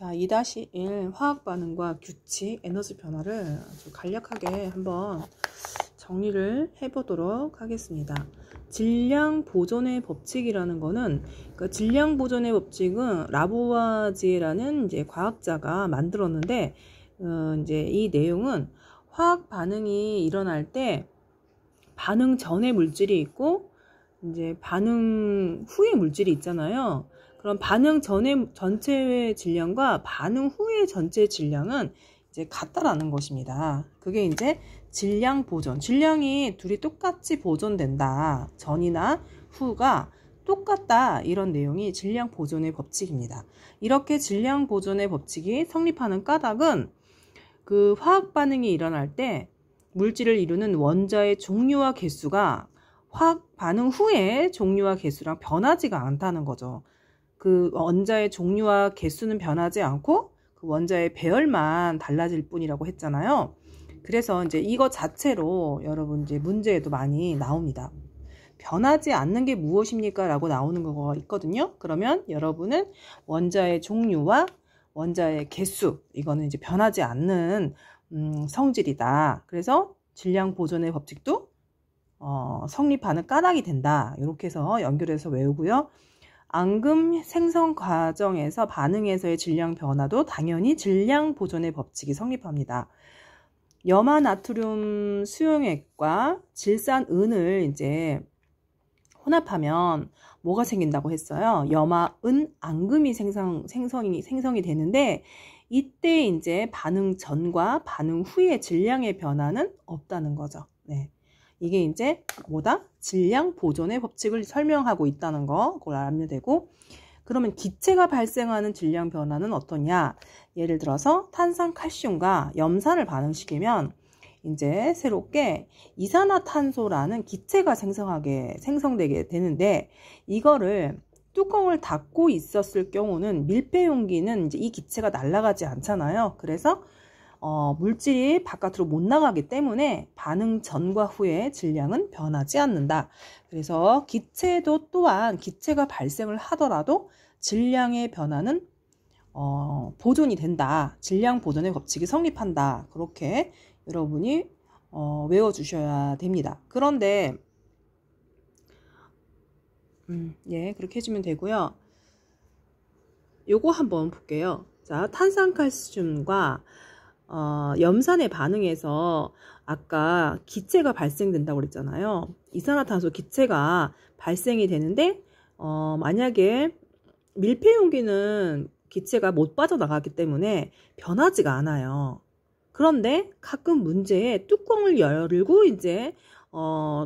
자, 2-1 화학 반응과 규칙, 에너지 변화를 아주 간략하게 한번 정리를 해보도록 하겠습니다. 질량 보존의 법칙이라는 거는, 그러니까 질량 보존의 법칙은 라부아지에라는 이제 과학자가 만들었는데, 이제 이 내용은 화학 반응이 일어날 때 반응 전에 물질이 있고, 이제 반응 후에 물질이 있잖아요. 그럼 반응 전의 전체 질량과 반응 후의 전체 질량은 이제 같다라는 것입니다. 그게 이제 질량 보존. 질량이 둘이 똑같이 보존된다. 전이나 후가 똑같다. 이런 내용이 질량 보존의 법칙입니다. 이렇게 질량 보존의 법칙이 성립하는 까닭은 그 화학 반응이 일어날 때 물질을 이루는 원자의 종류와 개수가 화학 반응 후에 종류와 개수랑 변하지가 않다는 거죠. 그 원자의 종류와 개수는 변하지 않고 그 원자의 배열만 달라질 뿐이라고 했잖아요. 그래서 이제 이거 자체로 여러분 이제 문제에도 많이 나옵니다. 변하지 않는 게 무엇입니까? 라고 나오는 거가 있거든요. 그러면 여러분은 원자의 종류와 원자의 개수, 이거는 이제 변하지 않는 성질이다. 그래서 질량 보존의 법칙도 성립하는 까닭이 된다. 이렇게 해서 연결해서 외우고요. 앙금 생성 과정에서 반응에서의 질량 변화도 당연히 질량 보존의 법칙이 성립합니다. 염화 나트륨 수용액과 질산은을 이제 혼합하면 뭐가 생긴다고 했어요? 염화, 은, 앙금이 생성이 되는데 이때 이제 반응 전과 반응 후의 질량의 변화는 없다는 거죠. 네. 이게 이제 뭐다? 질량 보존의 법칙을 설명하고 있다는 거, 그걸 알면 되고, 그러면 기체가 발생하는 질량 변화는 어떠냐? 예를 들어서 탄산칼슘과 염산을 반응시키면 이제 새롭게 이산화탄소라는 기체가 생성되게 되는데, 이거를 뚜껑을 닫고 있었을 경우는 밀폐 용기는 이제 이 기체가 날아가지 않잖아요. 그래서 물질이 바깥으로 못 나가기 때문에 반응 전과 후의 질량은 변하지 않는다. 그래서 기체도 또한 기체가 발생을 하더라도 질량의 변화는 보존이 된다. 질량 보존의 법칙이 성립한다. 그렇게 여러분이 외워주셔야 됩니다. 그런데 예, 그렇게 해주면 되고요. 요거 한번 볼게요. 자, 탄산칼슘과 염산의 반응에서 아까 기체가 발생된다고 그랬잖아요. 이산화탄소 기체가 발생이 되는데 만약에 밀폐 용기는 기체가 못 빠져나가기 때문에 변하지가 않아요. 그런데 가끔 문제에 뚜껑을 열고 이제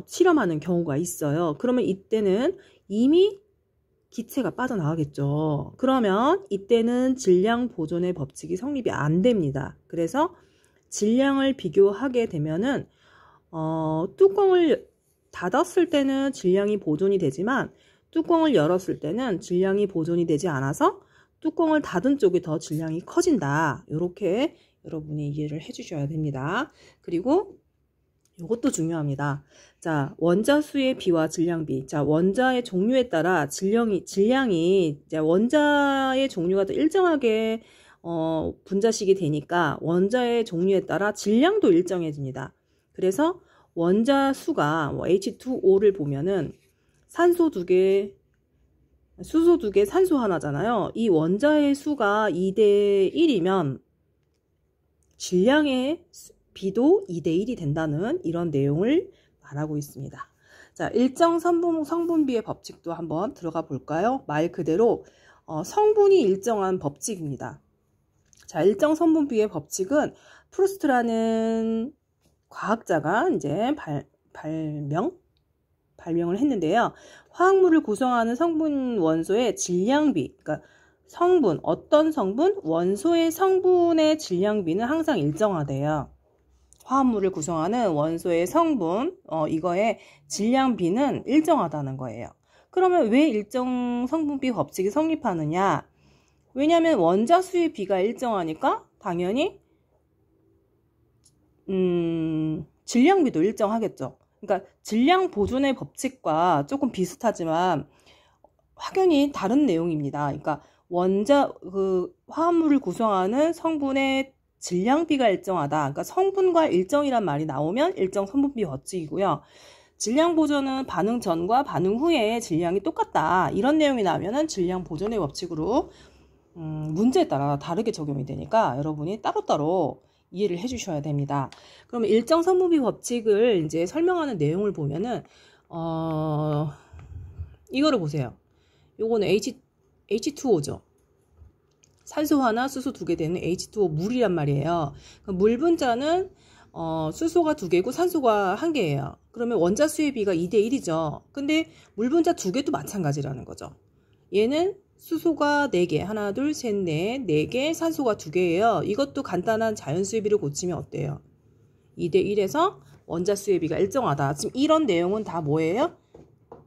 실험하는 경우가 있어요. 그러면 이때는 이미 기체가 빠져나가겠죠. 그러면 이때는 질량 보존의 법칙이 성립이 안 됩니다. 그래서 질량을 비교하게 되면은 뚜껑을 닫았을 때는 질량이 보존이 되지만 뚜껑을 열었을 때는 질량이 보존이 되지 않아서 뚜껑을 닫은 쪽이 더 질량이 커진다. 이렇게 여러분이 이해를 해주셔야 됩니다. 그리고 이것도 중요합니다. 자, 원자 수의 비와 질량비. 자, 원자의 종류에 따라 질량이 이제 원자의 종류가 더 일정하게 분자식이 되니까 원자의 종류에 따라 질량도 일정해집니다. 그래서 원자 수가 H2O를 보면은 산소 2개, 수소 2개, 산소 하나잖아요. 이 원자의 수가 2대1이면 질량의 비도 2대1이 된다는 이런 내용을 말하고 있습니다. 자, 일정 성분비의 법칙도 한번 들어가 볼까요? 말 그대로 성분이 일정한 법칙입니다. 자, 일정 성분비의 법칙은 프루스트라는 과학자가 이제 발명을 했는데요. 화학물을 구성하는 성분 원소의 질량비, 그러니까 성분, 어떤 성분? 원소의 성분의 질량비는 항상 일정하대요. 화합물을 구성하는 원소의 성분, 이거의 질량비는 일정하다는 거예요. 그러면 왜 일정 성분비 법칙이 성립하느냐? 왜냐하면 원자 수의 비가 일정하니까 당연히 질량비도 일정하겠죠. 그러니까 질량 보존의 법칙과 조금 비슷하지만 확연히 다른 내용입니다. 그러니까 화합물을 구성하는 성분의 질량비가 일정하다. 그러니까 성분과 일정이란 말이 나오면 일정 성분비 법칙이고요. 질량 보존은 반응 전과 반응 후의 질량이 똑같다. 이런 내용이 나오면은 질량 보존의 법칙으로 문제에 따라 다르게 적용이 되니까 여러분이 따로따로 이해를 해 주셔야 됩니다. 그러면 일정 성분비 법칙을 이제 설명하는 내용을 보면은 이거를 보세요. 요거는 H2O죠. 산소 하나, 수소 2개 되는 H2O 물이란 말이에요. 물 분자는 수소가 2개고 산소가 1개예요. 그러면 원자 수의 비가 2대1이죠. 근데 물 분자 2개도 마찬가지라는 거죠. 얘는 수소가 4개, 하나, 둘, 셋, 넷, 4개, 산소가 2개예요. 이것도 간단한 자연 수의 비를 고치면 어때요? 2대1에서 원자 수의 비가 일정하다. 지금 이런 내용은 다 뭐예요?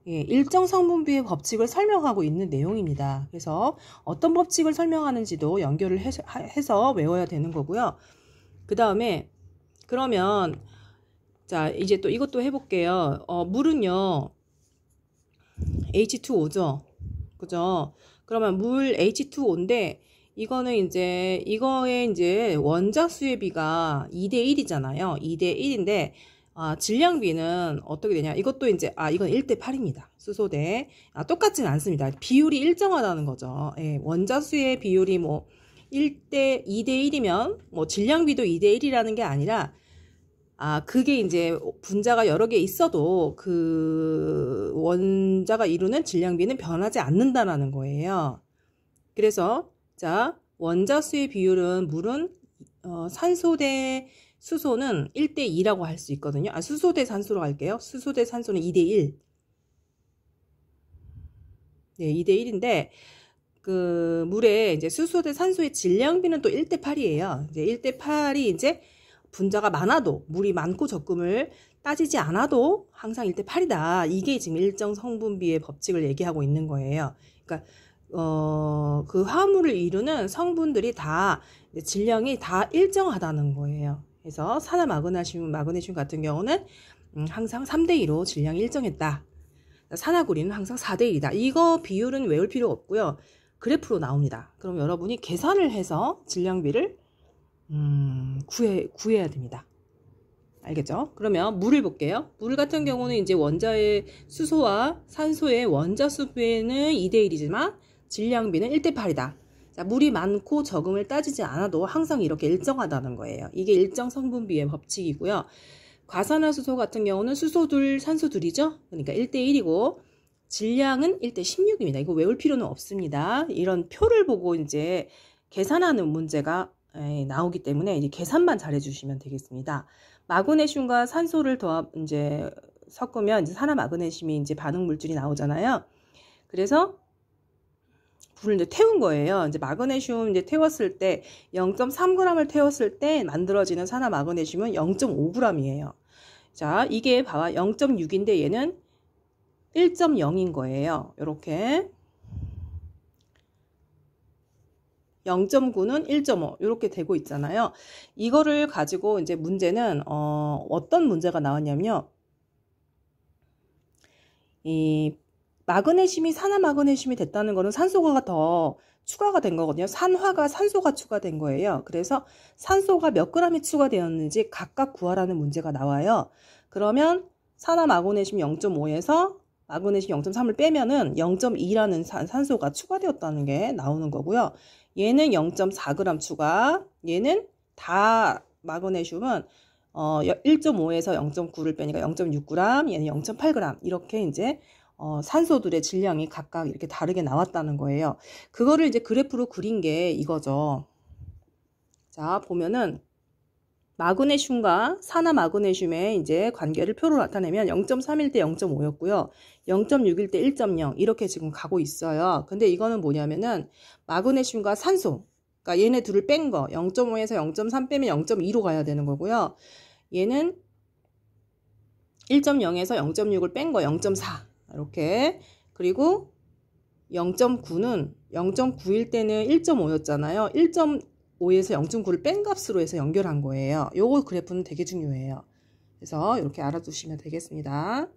예, 일정 성분비의 법칙을 설명하고 있는 내용입니다. 그래서 어떤 법칙을 설명하는지도 연결을 해서 외워야 되는 거고요. 그 다음에 그러면 자 이제 또 이것도 해볼게요. 물은요 H2O죠. 그죠? 그러면 물 H2O인데 이거는 이제 이거의 이제 원자 수의 비가 2대1이잖아요. 2대1인데 질량비는 어떻게 되냐? 이것도 이제 이건 1대8입니다. 수소 대 똑같지는 않습니다. 비율이 일정하다는 거죠. 예, 원자 수의 비율이 뭐 2대1이면 뭐 질량비도 2대1이라는 게 아니라 그게 이제 분자가 여러 개 있어도 그 원자가 이루는 질량비는 변하지 않는다라는 거예요. 그래서 자 원자 수의 비율은 물은 산소 대 수소는 1대2라고 할 수 있거든요. 수소 대 산소로 할게요. 수소 대 산소는 2대1. 네, 2대1인데 그 물에 이제 수소 대 산소의 질량비는 또 1대8이에요. 이제 1대8이 이제 분자가 많아도 물이 많고 적음을 따지지 않아도 항상 1대8이다. 이게 지금 일정 성분비의 법칙을 얘기하고 있는 거예요. 그러니까 그 화합물을 이루는 성분들이 다 질량이 다 일정하다는 거예요. 그래서 산화 마그네슘 같은 경우는 항상 3대2로 질량이 일정했다. 산화구리는 항상 4대1이다. 이거 비율은 외울 필요 없고요. 그래프로 나옵니다. 그럼 여러분이 계산을 해서 질량비를 구해야 됩니다. 알겠죠? 그러면 물을 볼게요. 물 같은 경우는 이제 원자의 수소와 산소의 원자 수비는 2대1이지만 질량비는 1대8이다. 자, 물이 많고 적음을 따지지 않아도 항상 이렇게 일정하다는 거예요. 이게 일정 성분비의 법칙이고요. 과산화수소 같은 경우는 수소 둘, 산소 둘이죠. 그러니까 1대1이고 질량은 1대16입니다. 이거 외울 필요는 없습니다. 이런 표를 보고 이제 계산하는 문제가 나오기 때문에 이제 계산만 잘 해주시면 되겠습니다. 마그네슘과 산소를 이제 섞으면 이제 산화 마그네슘이 이제 반응 물질이 나오잖아요. 그래서 불을 이제 태운 거예요. 이제 마그네슘 이제 태웠을 때 0.3g을 태웠을 때 만들어지는 산화 마그네슘은 0.5g이에요. 자, 이게 봐봐 0.6인데 얘는 1.0인 거예요. 이렇게 0.9는 1.5 이렇게 되고 있잖아요. 이거를 가지고 이제 문제는 어떤 문제가 나왔냐면요. 이 마그네슘이 산화 마그네슘이 됐다는 거는 산소가 더 추가가 된 거거든요. 산소가 추가된 거예요. 그래서 산소가 몇 g이 추가되었는지 각각 구하라는 문제가 나와요. 그러면 산화 마그네슘 0.5에서 마그네슘 0.3을 빼면은 0.2라는 산소가 추가되었다는 게 나오는 거고요. 얘는 0.4g 추가, 얘는 다 마그네슘은 1.5에서 0.9를 빼니까 0.6g, 얘는 0.8g 이렇게 이제 산소들의 질량이 각각 이렇게 다르게 나왔다는 거예요. 그거를 이제 그래프로 그린 게 이거죠. 자, 보면은 마그네슘과 산화 마그네슘의 이제 관계를 표로 나타내면 0.3일 때 0.5였고요. 0.6일 때 1.0 이렇게 지금 가고 있어요. 근데 이거는 뭐냐면은 마그네슘과 산소, 그러니까 얘네 둘을 뺀 거 0.5에서 0.3 빼면 0.2로 가야 되는 거고요. 얘는 1.0에서 0.6을 뺀 거 0.4 이렇게. 그리고 0.9는 0.9일 때는 1.5였잖아요. 1.5에서 0.9를 뺀 값으로 해서 연결한 거예요. 요거 그래프는 되게 중요해요. 그래서 이렇게 알아두시면 되겠습니다.